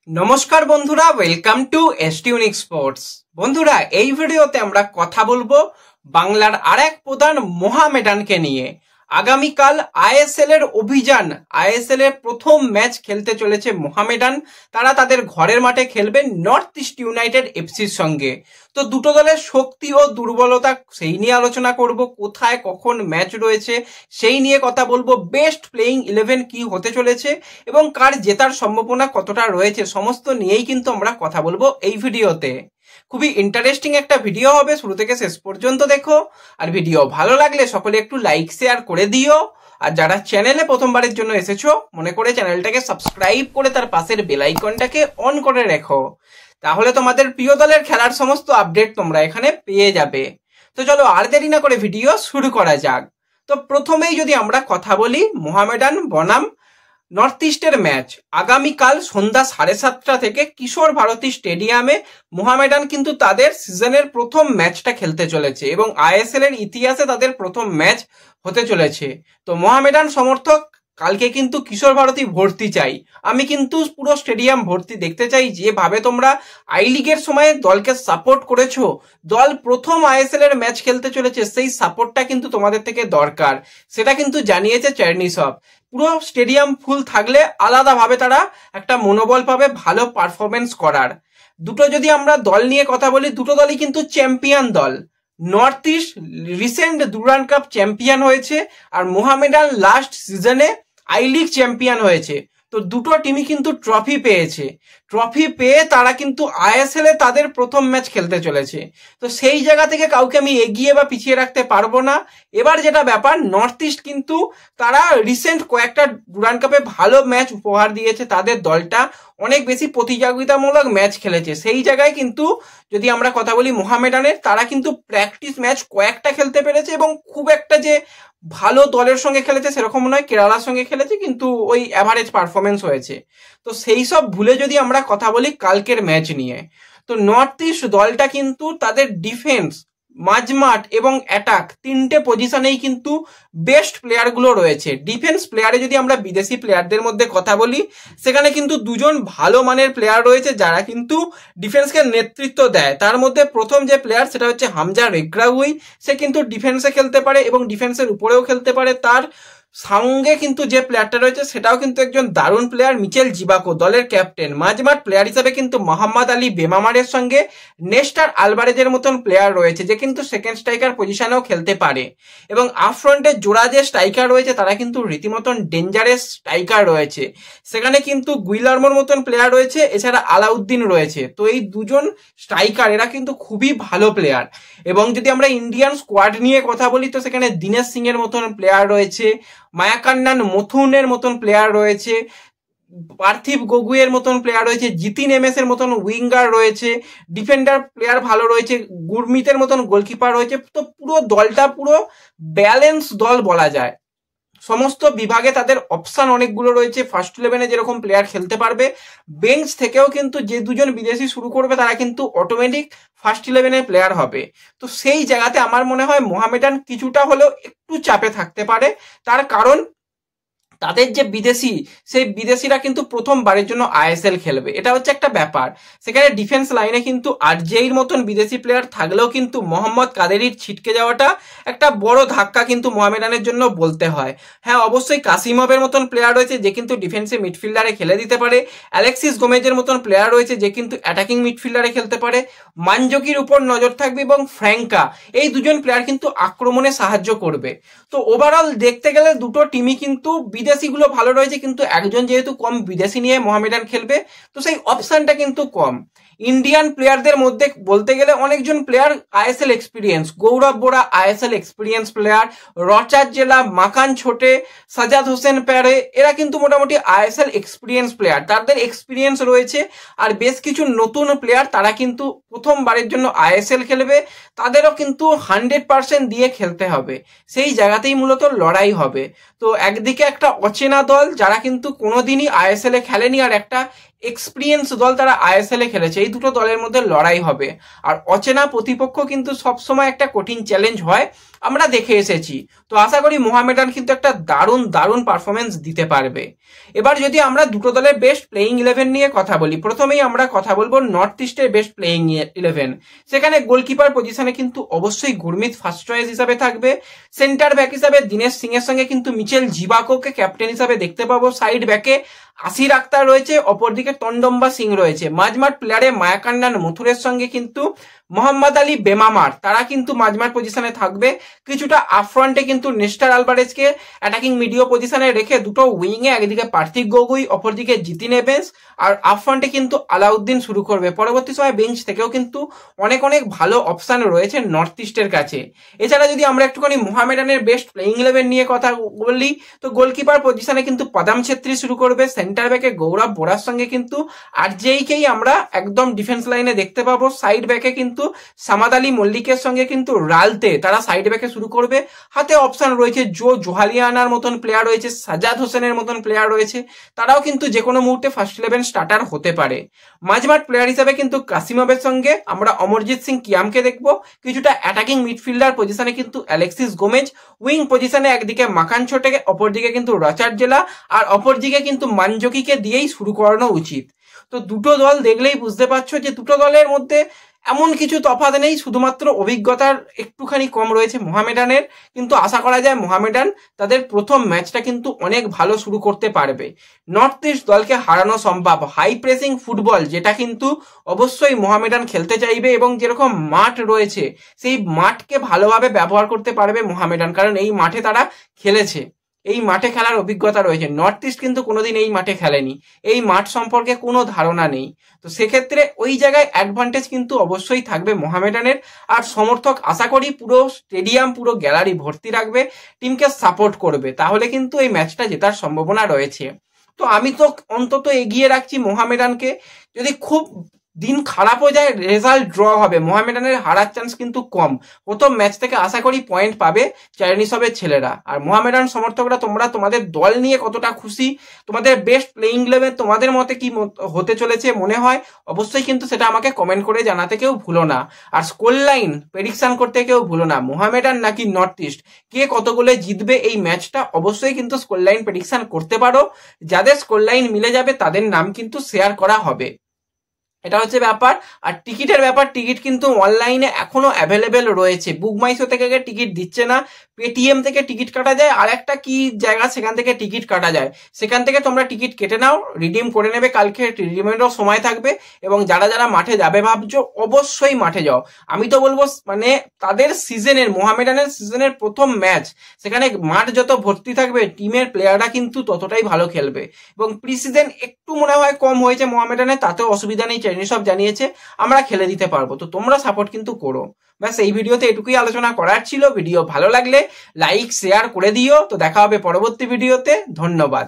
নমস্কার বন্ধুরা, welcome to এসটিউনিক sports. বন্ধুরা, এই ভিডিওতে আমরা কথা বলবো বাংলার আরেক প্রধান মোহামেডানকে নিয়ে। আগামীকাল আইএসএল এর অভিযান, আইএসএল এর প্রথম ম্যাচ খেলতে চলেছে মোহামেডান। তারা তাদের ঘরের মাঠে খেলবে নর্থ ইস্ট ইউনাইটেড এফসির সঙ্গে। তো দুটো দলের শক্তি ও দুর্বলতা সেই নিয়ে আলোচনা করব, কোথায় কখন ম্যাচ রয়েছে সেই নিয়ে কথা বলবো, বেস্ট প্লেইং 11 কি হতে চলেছে এবং কার জেতার সম্ভাবনা কতটা রয়েছে, সমস্ত নিয়েই কিন্তু আমরা কথা বলবো এই ভিডিওতে। খুবই ইন্টারেস্টিং একটা ভিডিও হবে, শুরু থেকে শেষ পর্যন্ত দেখো। আর ভিডিও ভালো লাগলে সকলে একটু লাইক শেয়ার করে দিও। আর যারা চ্যানেলে প্রথমবারের জন্য এসেছো, মনে করে চ্যানেলটাকে সাবস্ক্রাইব করে তার পাশের বেল আইকনটাকে অন করে রেখো, তাহলে তোমাদের প্রিয় দলের খেলার সমস্ত আপডেট তোমরা এখানে পেয়ে যাবে। তো চলো আর দেরি না করে ভিডিও শুরু করা যাক। তো প্রথমেই যদি আমরা কথা বলি মোহামেডান বনাম নর্থ ইস্টের ম্যাচ, আগামীকাল সন্ধ্যা 7:30 থেকে কিশোর ভারতী স্টেডিয়ামে মোহামেডান কিন্তু তাদের সিজনের প্রথম ম্যাচটা খেলতে চলেছে এবং আইএসএল এর ইতিহাসে তাদের প্রথম ম্যাচ হতে চলেছে। তো মোহামেডান সমর্থক কালকে কিন্তু কিশোর ভারতী ভর্তি চাই, আমি কিন্তু পুরো স্টেডিয়াম ভর্তি দেখতে চাই। যেভাবে তোমরা আই লিগের সময় দলকে সাপোর্ট করেছো, দল প্রথম আইএসএল এর ম্যাচ খেলতে চলেছে, সেই সাপোর্টটা কিন্তু তোমাদের থেকে দরকার, সেটা কিন্তু জানিয়েছে চেরনিসভ। পুরো স্টেডিয়াম ফুল থাকলে আলাদাভাবে তারা একটা মনোবল পাবে ভালো পারফরমেন্স করার। দুটো যদি আমরা দল নিয়ে কথা বলি, দুটো দলই কিন্তু চ্যাম্পিয়ন দল। North east recent Durand cup champion হয়েছে আর মোহামেডান লাস্ট সিজনে আই লিগ চ্যাম্পিয়ন হয়েছে। তো দুটো টিমই কিন্তু ট্রফি পেয়েছে, ট্রফি পেয়ে তারা কিন্তু আইএসএল এ তাদের প্রথম ম্যাচ খেলতে চলেছে। তো সেই জায়গা থেকে কাউকে আমি এগিয়ে বা পিছিয়ে রাখতে পারবো না। এবার যেটা ব্যাপার, নর্থ ইস্ট কিন্তু তারা রিসেন্ট কয়েকটা ডুরান্ড কাপে ভালো ম্যাচ উপহার দিয়েছে, তাদের দলটা অনেক বেশি প্রতিযোগিতামূলক ম্যাচ খেলেছে। সেই জায়গায় কিন্তু যদি আমরা কথা বলি মোহামেডানের, তারা কিন্তু প্র্যাকটিস ম্যাচ কয়েকটা খেলতে পেরেছে এবং খুব একটা যে ভালো দলের সঙ্গে খেলেছে সেরকম নয়, কেরালার সঙ্গে খেলেছে কিন্তু ওই অ্যাভারেজ পারফরমেন্স হয়েছে। তো সেই সব ভুলে যদি আমরা কথা বলি কালকের ম্যাচ নিয়ে, তো নর্থ ইস্ট দলটা কিন্তু তাদের ডিফেন্স, মাঝমাঠ এবং অ্যাটাক তিনটে পজিশনেই কিন্তু বেস্ট প্লেয়ারগুলো রয়েছে। ডিফেন্স প্লেয়ারে যদি আমরা বিদেশি প্লেয়ারদের মধ্যে কথা বলি, সেখানে কিন্তু দুজন ভালো মানের প্লেয়ার রয়েছে যারা কিন্তু ডিফেন্সকে নেতৃত্ব দেয়। তার মধ্যে প্রথম যে প্লেয়ার সেটা হচ্ছে হামজা রেগ্রাউই, সে কিন্তু ডিফেন্সে খেলতে পারে এবং ডিফেন্সের উপরেও খেলতে পারে। তার সঙ্গে কিন্তু যে প্লেয়ারটা রয়েছে সেটাও কিন্তু একজন দারুণ প্লেয়ার, মিচেল জিবাকো, দলের ক্যাপ্টেন। মাঝমাঠ প্লেয়ার হিসেবে কিন্তু মোহাম্মদ আলী বেমামারের সঙ্গে নেস্টার আলভারেজের মতন প্লেয়ার রয়েছে যে কিন্তু সেকেন্ড স্ট্রাইকার পজিশনেও খেলতে পারে। এবং আফ্রন্টের জোড়া যে স্ট্রাইকার রয়েছে তারা কিন্তু রীতিমতন ডেঞ্জারাস স্ট্রাইকার রয়েছে, সেখানে কিন্তু গুইলার্মোর মতন প্লেয়ার রয়েছে, এছাড়া আলাউদ্দিন রয়েছে। তো এই দুজন স্ট্রাইকার এরা কিন্তু খুবই ভালো প্লেয়ার। এবং যদি আমরা ইন্ডিয়ান স্কোয়াড নিয়ে কথা বলি, তো সেখানে দীনেশ সিং এর মতন প্লেয়ার রয়েছে, মায়াকান্নান মথুনের মতন প্লেয়ার রয়েছে, পার্থিব গগুয়ের মতন প্লেয়ার রয়েছে, জিতিন এমএস এর মতন উইঙ্গার রয়েছে, ডিফেন্ডার প্লেয়ার ভালো রয়েছে, গুরমিতের মতন গোলকিপার রয়েছে। তো পুরো দলটা পুরো ব্যালেন্স দল বলা যায়। সমস্ত বিভাগে তাদের অপশন অনেকগুলো রয়েছে। ফার্স্ট 11-এ যেরকম প্লেয়ার খেলতে পারবে, বেঞ্চ থেকেও কিন্তু যে দুজন বিদেশি শুরু করবে তারা কিন্তু অটোমেটিক ফার্স্ট 11-এর প্লেয়ার হবে। তো সেই জায়গাতে আমার মনে হয় মোহামেডান কিছুটা হলেও একটু চাপে থাকতে পারে, তার কারণ তাদের যে বিদেশি, সেই বিদেশিরা কিন্তু প্রথমবারের জন্য আইএসএল খেলবে, এটা হচ্ছে একটা ব্যাপার। সেখানে ডিফেন্স লাইনে কিন্তু আরজেইর মতন বিদেশি প্লেয়ার থাকলেও কিন্তু মোহাম্মদ কাদেরির ছিটকে যাওয়াটা একটা বড় ধাক্কা কিন্তু মোহামেডানের জন্য বলতে হয়। হ্যাঁ, অবশ্যই কাসিমভের মতন প্লেয়ার রয়েছে যে কিন্তু ডিফেন্সে মিডফিল্ডারে খেলে দিতে পারে, অ্যালেক্সিস গোমেজের মতন প্লেয়ার রয়েছে যে কিন্তু অ্যাটাকিং মিডফিল্ডারে খেলতে পারে, মানজকির উপর নজর থাকবে এবং ফ্র্যাঙ্কা, এই দুজন প্লেয়ার কিন্তু আক্রমণে সাহায্য করবে। তো ওভারঅল দেখতে গেলে দুটো টিমই কিন্তু বিদেশিগুলো ভালো রয়েছে, কিন্তু একজন যেহেতু কম বিদেশি নিয়ে মোহামেডান খেলবে, তো সেই অপশনটা কিন্তু কম। ইন্ডিয়ান প্লেয়ারদের মধ্যে বলতে গেলে অনেকজন প্লেয়ার আইএসএল এক্সপিরিয়েন্স, গৌরব বোরা আইএসএল এক্সপিরিয়েন্স প্লেয়ার, রচার জেলা, মাকান ছোটে, সাজাদ হোসেন প্যারে, এরা কিন্তু মোটামুটি আইএসএল এক্সপিরিয়েন্স প্লেয়ার, তাদের এক্সপিরিয়েন্স রয়েছে। আর বেশ কিছু নতুন প্লেয়ার, তারা কিন্তু প্রথমবারের জন্য আইএসএল খেলবে, তাদেরও কিন্তু 100% দিয়ে খেলতে হবে। সেই জায়গাতেই মূলত লড়াই হবে। তো একদিকে একটা অচেনা দল যারা কিন্তু কোনোদিনই আইএসএল এ খেলেনি, আর একটা এক্সপিরিয়েন্স দল, তারা আইএসএল এ খেলেছে। এই দুটো দলের মধ্যে লড়াই হবে, আর অচেনা প্রতিপক্ষ কিন্তু সবসময় একটা কঠিন চ্যালেঞ্জ হয়, আমরা দেখে এসেছি। তো আশা করি মোহামেডান কিন্তু একটা দারুণ দারুণ পারফরমেন্স দিতে পারবে। এবার যদি আমরা দুটো দলের বেস্ট প্লেইং 11 নিয়ে কথা বলি, প্রথমেই আমরা কথা বলবো নর্থ ইস্টের বেস্ট প্লেইং 11। সেখানে গোলকিপার পজিশনে কিন্তু অবশ্যই গুরমিত ফার্স্ট চয়েস হিসাবে থাকবে। সেন্টার ব্যাক হিসাবে দীনেশ সিং এর সঙ্গে কিন্তু মিচেল জিবাকোকে ক্যাপ্টেন হিসাবে দেখতে পাবো। সাইড ব্যাকে আসির আক্তার রয়েছে, অপরদিকে টন্ডম্বা সিং রয়েছে। মাঝমাঠ প্লেয়ারে মায়াকান্ডান মুথুরের সঙ্গে কিন্তু মোহাম্মদ আলী বেমামার, তারা কিন্তু মাঝমাঠ পজিশনে থাকবে। কিছুটা আফ্রন্টে কিন্তু নেস্টার আলভারেজকে অ্যাটাকিং মিডিও পজিশনে রেখে দুটো উইংয়ে, একদিকে পার্থিক গগৈ, অপরদিকে জিতিন এভেন্স, আর আফ্রন্টে কিন্তু আলাউদ্দিন শুরু করবে। পরবর্তী সময় বেঞ্চ থেকেও কিন্তু অনেক অনেক ভালো অপশন রয়েছে নর্থ ইস্টের কাছে। এছাড়া যদি আমরা একটুখানি মোহামেডানের বেস্ট প্লেইং 11 নিয়ে কথা বলি, তো গোলকিপার পজিশনে কিন্তু পদাম ছেত্রী শুরু করবে। সেন্টার ব্যাকে গৌরব বোরার সঙ্গে কিন্তু আরজেইকেই আমরা একদম ডিফেন্স লাইনে দেখতে পাবো। সাইড ব্যাকে কিন্তু সামাদ আলী মল্লিকের সঙ্গে কিন্তু রালতে, তারা সাইড ব্যাকে শুরু করবে। হাতে অপশন রয়েছে জোহালিয়ানার মতন প্লেয়ার রয়েছে, সাজাদ হোসেনের মতন প্লেয়ার রয়েছে, তারাও কিন্তু যে কোনো মুহূর্তে ফার্স্ট 11 স্টার্টার হতে পারে। মাঝমাঠ প্লেয়ার হিসাবে কিন্তু কাসিমভের সঙ্গে আমরা অমরজিৎ সিং কিয়ামকে দেখবো। কিছুটা অ্যাটাকিং মিডফিল্ডার পজিশনে কিন্তু অ্যালেক্সিস গোমেজ, উইং পজিশনে একদিকে মাকান ছোটে, অপরদিকে কিন্তু রচার জেলা, আর অপরদিকে কিন্তু মানজকিকে দিয়েই শুরু করানো উচিত। তো দুটো দল দেখলেই বুঝতে পারছো যে দুটো দলের মধ্যে এমন কিছু তফাৎ নেই, শুধুমাত্র অভিজ্ঞতার একটুখানি কম রয়েছে মোহামেডানের। কিন্তু আশা করা যায় মোহামেডান তাদের প্রথম ম্যাচটা কিন্তু অনেক ভালো শুরু করতে পারবে। নর্থ ইস্ট দলকে হারানো সম্ভব। হাই প্রেসিং ফুটবল যেটা কিন্তু অবশ্যই মোহামেডান খেলতে চাইবে, এবং যেরকম মাঠ রয়েছে সেই মাঠকে ভালোভাবে ব্যবহার করতে পারবে মোহামেডান, কারণ এই মাঠে তারা খেলেছে, এই মাঠে খেলার অভিজ্ঞতা রয়েছে। নর্থ ইস্ট কিন্তু কোনোদিন এই মাঠে খেলেনি, এই মাঠ সম্পর্কে কোনো ধারণা নেই। তো সেক্ষেত্রে ওই জায়গায় অ্যাডভান্টেজ কিন্তু অবশ্যই থাকবে মোহামেডানের। আর সমর্থক আশা করি পুরো স্টেডিয়াম, পুরো গ্যালারি ভর্তি রাখবে, টিমকে সাপোর্ট করবে, তাহলে কিন্তু এই ম্যাচটা জেতার সম্ভাবনা রয়েছে। তো আমি তো অন্তত এগিয়ে রাখছি মোহামেডানকে। যদি খুব দিন খারাপও যায়, রেজাল্ট ড্র হবে, মোহামেডানের হারার চান্স কিন্তু কম। প্রথম ম্যাচ থেকে আশা করি পয়েন্ট পাবে চাইনিসবের ছেলেরা। আর মোহামেডান সমর্থকরা, তোমরা তোমাদের দল নিয়ে কতটা খুশি, তোমাদের বেস্ট প্লেইং 11 তোমাদের মতে কি হতে চলেছে মনে হয়, অবশ্যই কিন্তু সেটা আমাকে কমেন্ট করে জানাতে কেউ ভুলো না। আর স্কোর লাইন প্রেডিকশন করতে কেউ ভুলো না, মোহামেডান নাকি নর্থ ইস্ট, কে কত গোলে জিতবে এই ম্যাচটা, অবশ্যই কিন্তু স্কোর লাইন প্রেডিকশন করতে পারো। যাদের স্কোর লাইন মিলে যাবে তাদের নাম কিন্তু শেয়ার করা হবে। এটা হচ্ছে ব্যাপার। আর টিকিটের ব্যাপার, টিকিট কিন্তু অনলাইনে এখনো অ্যাভেলেবেল রয়েছে। বুকমাইশো থেকে টিকিট দিচ্ছে না, পেটিএম থেকে টিকিট কাটা যায়, আর একটা কি জায়গা সেখান থেকে টিকিট কাটা যায়, সেখান থেকে তোমরা টিকিট কেটে নাও, রিডিম করে নেবে, কালকে রিডিমেরও সময় থাকবে। এবং যারা যারা মাঠে যাবে ভাবছো, অবশ্যই মাঠে যাও। আমি তো বলবো মানে তাদের সিজনের, মোহামেডানের সিজনের প্রথম ম্যাচ, সেখানে মাঠ যত ভর্তি থাকবে টিমের প্লেয়াররা কিন্তু ততটাই ভালো খেলবে। এবং প্রি সিজন একটু মনে হয় কম হয়েছে মোহামেডানের, তাতেও অসুবিধা নেই, সব জানিয়েছে আমরা খেলে দিতে পারবো। তো তোমরা সাপোর্ট কিন্তু করো। ব্যাস এই ভিডিওতে এটুকুই আলোচনা করার ছিল। ভিডিও ভালো লাগলে লাইক শেয়ার করে দিও। তো দেখা হবে পরবর্তী ভিডিওতে। ধন্যবাদ।